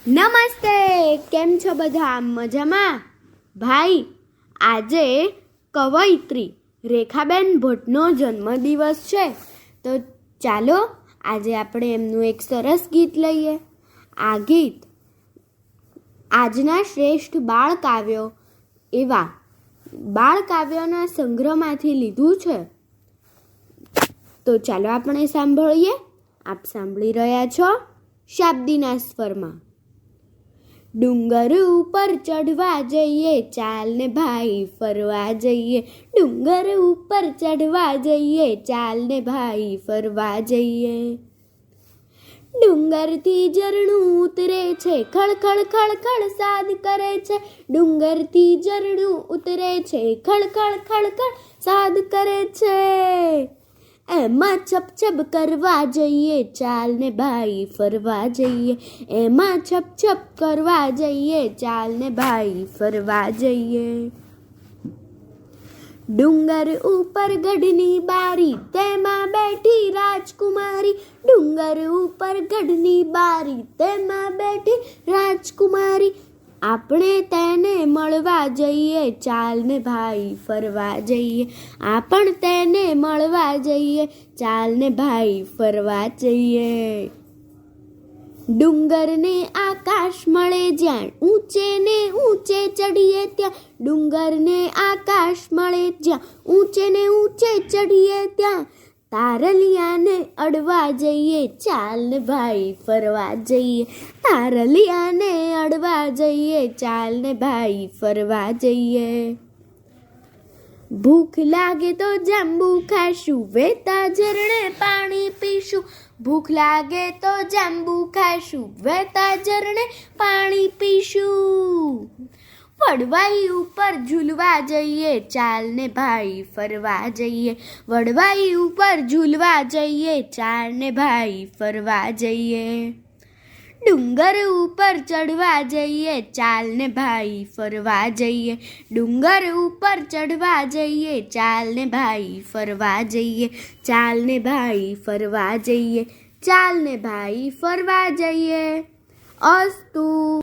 નમસ્તે, કેમ છો બધા? મજામાં? ભાઈ, આજે કવયિત્રી રેખાબેન ભટ્ટનો જન્મદિવસ છે, તો ચાલો આજે આપણે એમનું એક સરસ ગીત લઈએ. આ ગીત આજના શ્રેષ્ઠ બાળકાવ્યો એવા બાળકાવ્યોના સંગ્રહમાંથી લીધું છે. તો ચાલો આપણે સાંભળીએ. આપ સાંભળી રહ્યા છો શાબ્દીના સ્વરમાં. ડુંગર ઉપર ચઢવા જઈએ, ચાલ ને ભાઈ ફરવા જઈએ. ડુંગર ઉપર ચઢવા જઈએ, ચાલ ને ભાઈ ફરવા જઈએ. ડુંગરથી ઝરણું ઉતરે છે, ખળખળ ખળખળ સાદ કરે છે. ડુંગરથી ઝરણું ઉતરે છે, ખળખળ ખળખળ સાદ કરે છે. એમાં છપ કરવા જઈએ, ચાલ ને ભાઈ ફરવા જઈએ. એમાં છપ કરવા જઈએ, ચાલ ને ભાઈ ફરવા જઈએ. ડુંગર ઉપર ગઢની બારી, તેમાં બેઠી રાજકુમારી. ડુંગર ઉપર ગઢની બારી, તેમાં બેઠી રાજકુમારી. આપણે તેને મળવા જઈએ, ચાલ ને ભાઈ ફરવા જઈએ. આપણે તેને મળવા જઈએ, ચાલ ને ભાઈ ફરવા જઈએ. ડુંગરને આકાશ મળે જ્યાં, ઊંચે ને ઊંચે ચડીએ ત્યાં. ડુંગરને આકાશ મળે જ્યાં, ઊંચે ને ઊંચે ચડીએ ત્યાં. તારલિયાને અડવા જઈએ, ચાલ ને ભાઈ ફરવા જઈએ. તારલિયાને અડવા જઈએ, ચાલ ને ભાઈ ફરવા જઈએ. ભૂખ લાગે તો જાંબુ ખાશું, વહેતા ઝરણે પાણી પીશું. ભૂખ લાગે તો જાંબુ ખાશું, વહેતા ઝરણે પાણી પીશું. વડવાઈ ઉપર ઝૂલવા જઈએ, ચાલ ને ભાઈ ફરવા જઈએ. વડવાઈ ઉપર ઝૂલવા જઈએ, ચાલ ને ભાઈ ફરવા જઈએ. ડુંગર ઉપર ચડવા જઈએ, ચાલ ને ભાઈ ફરવા જઈએ. ડુંગર ઉપર ચડવા જઈએ, ચાલ ને ભાઈ ફરવા જઈએ. ચાલ ને ભાઈ ફરવા જઈએ, ચાલ ને ભાઈ ફરવા જઈએ. અસ્તુ.